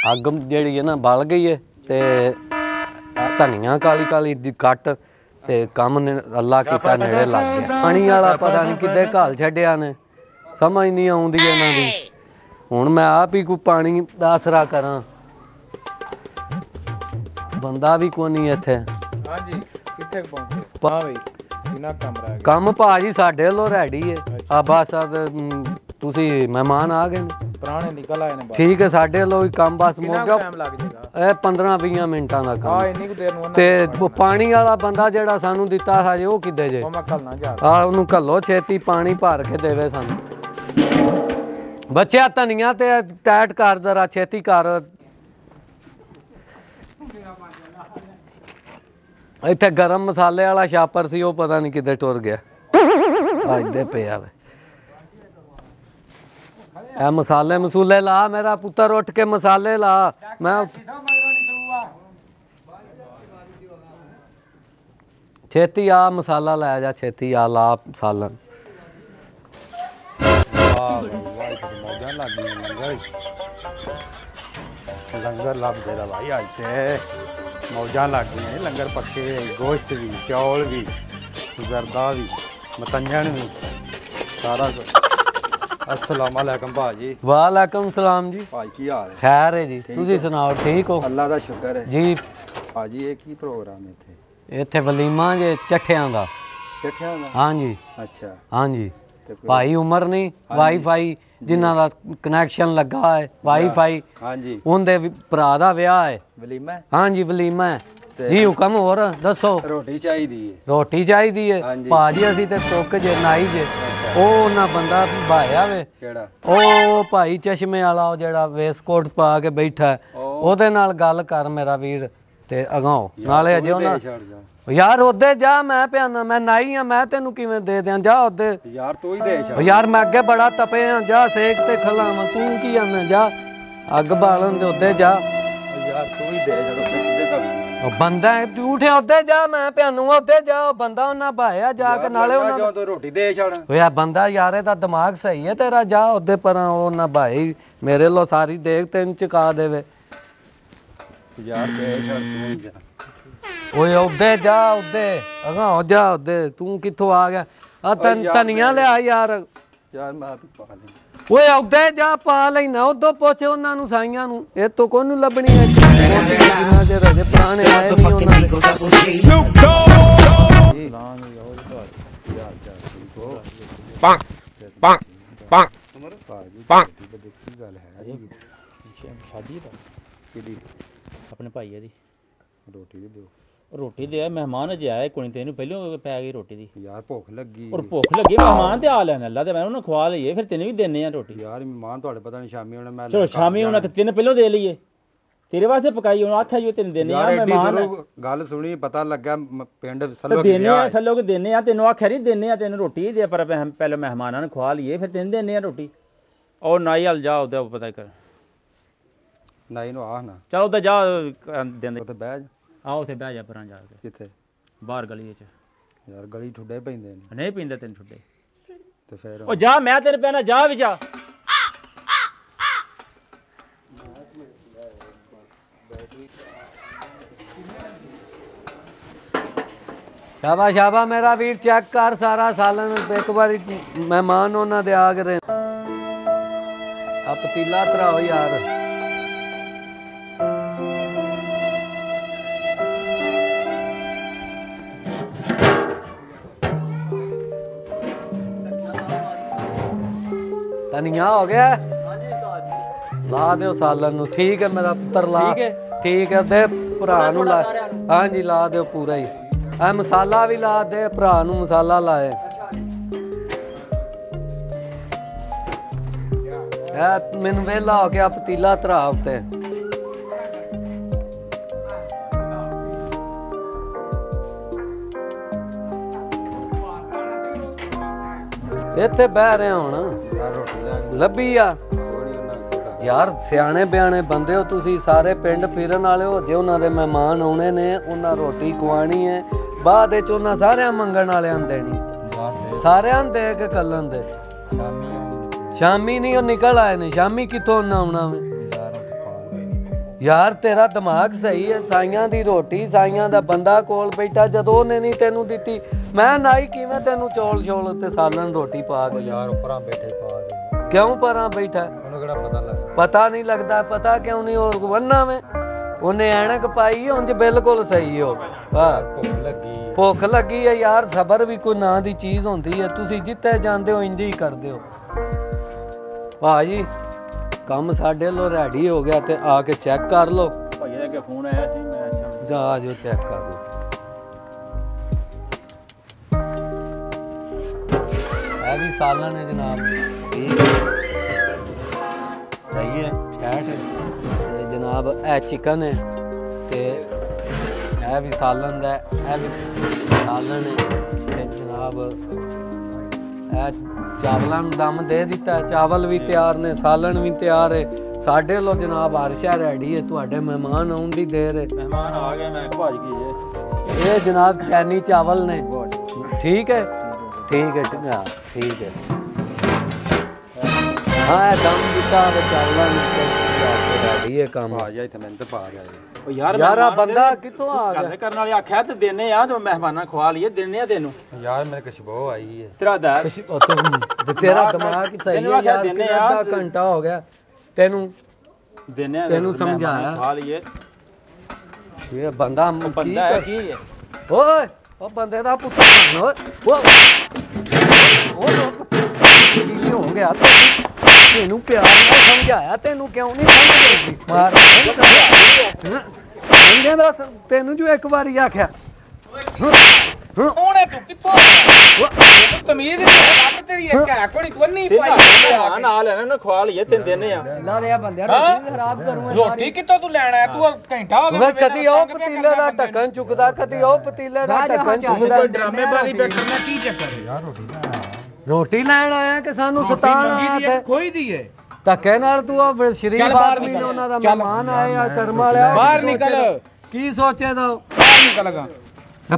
अग जी है ना बल गई है ते धनिया काली काली दी कट ते कम ने अल्लाह कीता नेड़े लग गया। पानी वाला पता नहीं किदे घल छड्डिया ने समझ नहीं आउंदी इन्हां दी। हुण मैं आप ही कोई पानी दा आसरा करां बंदा भी कोई नहीं इत्थे। हां जी किथे पहुंचे हां भाई किना कम रह गया काम भाजी साडे लो रेडी है आ बस तुसी मेहमान आ गए ने पुराने निकल आए ने ठीक है साडे लो काम बस मुक गया टाइम लग जाएगा 15-20 मिनटां दा काम। हां इन्नी देर नु ते पानी वाला बंदा जेड़ा सानू दिता है ओ किदे जे मैं कल ना जा आ ओनु घल्लो छेती पानी भर के देवे सानू। बच्चा धनिया ते टाइट कर जरा छेती कर इत्थे गरम मसाले वाला छापर सी ओ पता नहीं किदे टुर गया अजदे पिया वे ए मसाले मसूले ला मेरा पुत्र उठ के मसाले ला मैं छेती आ मसाला लै जा छेती आ ला सालन लंगर लग गया भाई अज ते मौजा लग गई लंगर पक्के गोश्त भी चौल भी जरदा भी मतंजन भी सारा कुछ। अस्सलाम वालेकुम भाजी। वालेकुम सलाम जी भाई की हाल है? खैर है जी तुसी सुनाओ ठीक हो? अल्लाह का शुक्र है जी। भाजी ये की प्रोग्राम है इत्थे वलीमा जे चठियां दा। चठियां दा? हां जी अच्छा हां जी भाई उमर नहीं वाईफाई जिन्हां दा कनैक्शन लगा है वाईफाई हां जी उनदे भरा दा विआह है वलीमा हां जी वलीमा है जी हुक्म होर दसो रोटी चाहिदी है रोटी चाहिदी है भाजी असी ते तुक जे नाई जे ओ ना बंदा भाया वे केड़ा ओ भाई चश्मे वाला जेड़ा वेस्टकोट पा के बैठा है ओदे नाल गल कर मेरा वीर ते अगाओ नाले अजे उन्हां यार ओदे जा मैं प्याना मैं नाई हां मैं तेनू किवें दे दियां जा ओदे यार तू ही दे छड़ यार मैं अगे बड़ा तपे हां जा सेक ते खलावां तू की आना जा अग बालन दे ओदे जा यार तू ही दे छड़ किदे कर बंदा झूठ है ओदे जा मैं प्यानू ओदे जा बंदा उन्हां भाया जा के नाले उन्हां जो रोटी दे छड़ ओए बंदा यार एदा दिमाग सही है तेरा जा ओदे परां उन्हां भाई मेरे लो सारी देख तेन चका देवे यार दे छड़ तू ही जा ओए ओदे जा ओदे अगाओ जा ओदे तू कित्थों आ गया आ धनिया ले आ यार यार मैं भी पा ले ओए ओदे जा पा लेना ओदो पुੱਛ ਉਹਨਾਂ ਨੂੰ ਸਾਈਆਂ ਨੂੰ ਇਹ ਤੋਂ ਕੋਨੂੰ ਲੱਭਣੀ ਹੈ ਜਿੰਨਾ ਜੇ ਰਜੇ ਪੁਰਾਣੇ ਆਏ ਨਹੀਂ ਉਹਨਾਂ ਦੇ ਪੰਕ ਪੰਕ ਪੰਕ ਪੰਕ ਕੀ ਗੱਲ ਹੈ ਸ਼ਾਦੀ ਦਾ ਕਿਹਦੀ ਆਪਣੇ ਭਾਈ ਦੀ ਰੋਟੀ ਦੇ ਦਿਓ रोटी दे मेहमान अजे आए कोई तेन पहले पै गई रोटी दी यार भुख लगी और भुख लगी मेहमान ते आ लैन अल्लाह ते मैं उन्हें खवा लईए फिर तेन भी देने आ रोटी यार मेहमान थोड़े पता नहीं शामी होने मैं चलो शामी उन्हें तेन पहले दे लईए तेरे वास्ते पकाई उन्हें आख्या जो तेन देने आ मेहमान गल सुनी पता लगा पिंड सलो देने आ सलो के देने आ तेन आख्या नहीं देने आ तेन रोटी दे पर पहले मेहमानां ने खवा लईए फिर तेन देने आ रोटी और नाई हल जा ओदे पता कर नाई नु आ ना चलो ओदे जा देंदे ओदे बैठ आओ उसे बह जा परां जाके किथे बाहर गली च यार गली ठुड्डे पैंदे ने नहीं पींदे तेन ठुड्डे ते फिर ओ जा मैं तेरे पैना जा भी जा शाबा शाबा मेरा वीर चेक कर सारा सालन एक बार मेहमान उन्हां दे आ गए आ पतीला धराओ यार धनिया हो गया ला दो सालन नु ठीक है मेरा पुत्र ला ठीक है दे भरा नु ला हां जी ला दो पूरा ही आ मसाला भी ला दे भरा नु मसाला लाए ए मैनू वेला हो गया पतीला धरा उत्ते इत्थे बह रहे हुण ਲੱਭੀ ਆ यार सियाने बयाने बंदे हो तुसी सारे पिंड फिरन वाले हो जे उन्हां दे मेहमान आउणे ने उन्हां रोटी खवानी है बाद विच उन्हां सारियां मंगण वालियां देनी सारियां दे के कल्लन दे शामी नहीं निकल आए ने शामी कित्थों उन्हां आउणा वे ਯਾਰ ਤੇਰਾ ਦਿਮਾਗ ਸਹੀ ਹੈ, ਸਾਈਆਂ ਦੀ ਰੋਟੀ ਸਾਈਆਂ ਦਾ ਬੰਦਾ ਕੋਲ ਬੈਠਾ, ਜਦੋਂ ਉਹਨੇ ਨਹੀਂ ਤੈਨੂੰ ਦਿੱਤੀ, ਮੈਂ ਨਾਈ ਕਿਵੇਂ ਤੈਨੂੰ ਚੌਲ ਛੋਲ ਤੇ ਸਾਲਣ ਰੋਟੀ ਪਾ ਕੇ ਯਾਰ ਉੱਪਰਾਂ ਬੈਠੇ ਪਾ ਦੇ, ਕਿਉਂ ਪਰਾਂ ਬੈਠਾ? ਉਹਨੂੰ ਕਿਹੜਾ ਪਤਾ ਲੱਗਦਾ? ਪਤਾ ਨਹੀਂ ਲੱਗਦਾ, ਪਤਾ ਕਿਉਂ ਨਹੀਂ? ਹੋਰ ਵੰਨਾ ਵੇ ਉਹਨੇ ਐਨਕ ਪਾਈ, ਉਂਝ ਬਿਲਕੁਲ ਸਹੀ ਹੋ। ਹਾਂ ਭੁੱਖ ਲੱਗੀ ਹੈ। ਭੁੱਖ ਲੱਗੀ ਹੈ ਯਾਰ, ਸਬਰ ਵੀ ਕੋਈ ਨਾਂ ਦੀ ਚੀਜ਼ ਹੁੰਦੀ ਹੈ। ਤੁਸੀਂ ਜਿੱਥੇ ਜਾਂਦੇ ਹੋ ਇੰਝ ਹੀ ਕਰਦੇ ਹੋ। ਭਾਜੀ ਕੰਮ ਸਾਡੇ ਵੱਲੋਂ ਰੈਡੀ ਹੋ ਗਿਆ ਤੇ ਆ ਕੇ ਚੈੱਕ ਕਰ ਲਓ। ਭਾਈ ਦਾ ਕਿ ਫੋਨ ਆਇਆ ਸੀ, ਮੈਂ ਅੱਛਾ ਜਾ ਆ ਜਾਓ ਚੈੱਕ ਕਰ ਲਓ। ਇਹ ਵੀ ਸਾਲਨ ਹੈ ਜਨਾਬ, ਠੀਕ ਹੈ, ਸਹੀ ਹੈ, ਫੈਟ ਹੈ ਤੇ ਜਨਾਬ ਇਹ ਚਿਕਨ ਹੈ ਤੇ ਇਹ ਵੀ ਸਾਲਨ ਦਾ, ਇਹ ਵੀ ਸਾਲਨ ਹੈ ਤੇ ਜਨਾਬ ਇਹ ਚਾਵਲਾਂ ਨੂੰ ਦਮ ਦੇ ਦਿੱਤਾ, ਚਾਵਲ ਵੀ ਤਿਆਰ ਨੇ, ਸਾਲਣ ਵੀ ਤਿਆਰ ਹੈ। ਸਾਡੇ ਵੱਲੋਂ ਜਨਾਬ ਹਰ ਸ਼ੈ ਰੈਡੀ ਹੈ, ਤੁਹਾਡੇ ਮਹਿਮਾਨ ਆਉਣ ਦੀ ਦੇਰ ਹੈ। ਮਹਿਮਾਨ ਆ ਗਏ, ਮੈਂ ਭਾਜ ਕੀ ਇਹ ਜਨਾਬ ਚੈਨੀ ਚਾਵਲ ਨੇ, ਠੀਕ ਹੈ, ਠੀਕ ਹੈ, ਠੀਕ ਹੈ। ਹਾਂ ਦਮ ਦਿੱਤਾ ਵੇ ਚਾਵਲਾਂ ਨੂੰ ਰੈਡੀ ਹੈ ਕੰਮ। ਆ ਜਾ ਇੱਥੇ, ਮੈਨੂੰ ਤੇ ਪਾ ਗਿਆ ਉਹ ਯਾਰ ਆ ਬੰਦਾ ਕਿੱਥੋਂ ਆ ਗਿਆ? ਗੱਲ ਕਰਨ ਵਾਲੇ ਆਖਿਆ ਤੇ ਦਿੰਨੇ ਆ, ਤੇ ਮਹਿਮਾਨਾਂ ਖਵਾ ਲਈਏ, ਦਿੰਨੇ ਆ ਤੈਨੂੰ। ਯਾਰ ਮੇਰੇ ਖੁਸ਼ਬੂ ਆਈ ਹੈ। ਤੇਰਾ ਦਾ ਤੇਰਾ ਦਿਮਾਗ ਸਹੀ ਹੈ ਯਾਰ, ਅੱਧਾ ਘੰਟਾ ਹੋ ਗਿਆ ਤੈਨੂੰ ਦਿੰਨੇ ਆ, ਤੈਨੂੰ ਸਮਝਾਇਆ। ਖਵਾ ਲਈਏ। ਇਹ ਬੰਦਾ ਬੰਦਾ ਹੈ ਕੀ ਹੈ? ਓਏ ਉਹ ਬੰਦੇ ਦਾ ਪੁੱਤਰ ਓਏ ਕੀ ਹੋ ਗਿਆ ਤੈਨੂੰ? ਪਿਆਰ ਨਾਲ ਸਮਝਾਇਆ, ਤੈਨੂੰ ਕਿਉਂ ਨਹੀਂ ਸਮਝਦੀ? ਮਾਰ ਬੰਦੇ ਦਾ ਤੈਨੂੰ ਜੋ ਇੱਕ ਵਾਰੀ ਆਖਿਆ। ਕੌਣ ਹੈ ਤੂੰ? ਕਿੱਥੋਂ ਆਇਆ? ਤੈਨੂੰ ਤਮੀਜ਼ ਨਹੀਂ ਹੈ? ਰੱਬ ਤੇਰੀ ਇੱਕ ਹੈ ਕੋਈ ਤੂੰ ਨਹੀਂ ਪਾਈ ਮਹਿਮਾਨ ਨਾਲ ਇਹਨਾਂ ਨੂੰ ਖਵਾ ਲਈਏ, ਤੈਨੂੰ ਦਿੰਨੇ ਆ। ਲਾ ਰਿਆ ਬੰਦਿਆ, ਰੋਟੀ ਖਰਾਬ ਕਰੂੰਗਾ। ਰੋਟੀ ਕਿੱਥੋਂ ਤੂੰ ਲੈਣਾ ਹੈ? ਤੂੰ ਘੰਟਾ ਹੋ ਗਿਆ ਓਏ ਕਦੀ ਉਹ ਪਤੀਲੇ ਦਾ ਢੱਕਣ ਚੁੱਕਦਾ, ਕਦੀ ਉਹ ਪਤੀਲੇ ਦਾ ਢੱਕਣ ਚੁੱਕਦਾ। ਕੋਈ ਡਰਾਮੇਬਾਜ਼ੀ ਕਰਨਾ ਕੀ ਚੱਕਰ ਹੈ? ਯਾਰ ਰੋਟੀ ਨਾ ਰੋਟੀ ਲੈਣ ਆਇਆ ਕਿ ਸਾਨੂੰ ਸਤਾਣ ਮੰਗੀ ਦੀ ਆਇਆ? ਹੈ ਖੋਈ ਦੀ ਹੈ। ਧੱਕੇ ਨਾਲ ਤੂੰ ਉਹ ਸ਼ਰੀਫ ਚੱਲ ਬਾਹਰ ਆਦਮੀ ਨੇ, ਨਿਕਲ। ਉਹਨਾਂ ਦਾ ਚੱਲ। ਮਹਿਮਾਨ ਆਇਆ ਕਰਮ ਵਾਲਿਆ। ਬਾਹਰ ਨਿਕਲ। ਕੀ ਸੋਚੇਦਾ? ਬਾਹਰ ਨਿਕਲਗਾ।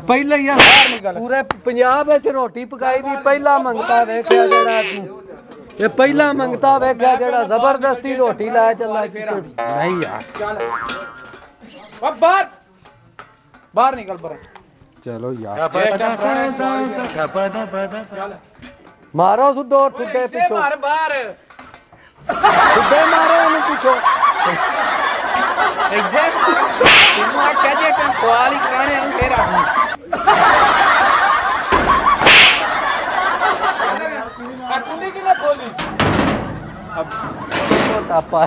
ਪਹਿਲਾਂ ਹੀ ਨਿਕਲ। ਪੂਰੇ ਪੰਜਾਬ ਵਿੱਚ ਰੋਟੀ ਪਕਾਈ ਦੀ ਪਹਿਲਾ ਮੰਗਤਾ ਵੇਖਿਆ ਜਿਹੜਾ ਤੂੰ, ਇਹ ਪਹਿਲਾ ਮੰਗਤਾ ਵੇਖਿਆ ਜਿਹੜਾ ਜ਼ਬਰਦਸਤੀ ਰੋਟੀ ਲੈ ਚੱਲਾ। ਨਹੀਂ ਯਾਰ ਚੱਲ ਓ ਬਾਹਰ ਬਾਹਰ ਨਿਕਲ ਪਰ। ਚਲੋ ਯਾਰ ਮਾਰੋ ਸੁੱਧੋ ਠੁੱਡੇ ਪਿੱਛੋਂ, ਮਾਰ ਬਾਹਰ। ਠੁੱਡੇ ਮਾਰੋ ਇਹਨੂੰ ਪਿੱਛੋਂ। ਇੱਥੇ ਤੈਨੂੰ ਆ ਕਹਿ ਜੇ ਕਿ ਕੁਆਲੀ ਕਰਾਣੇ ਨੂੰ ਫੇਰ ਆਉਂ। ਆ ਕੁੰਡੀ ਕਿਨੇ ਖੋਲੀ? ਅਬ ਟਾਪਾ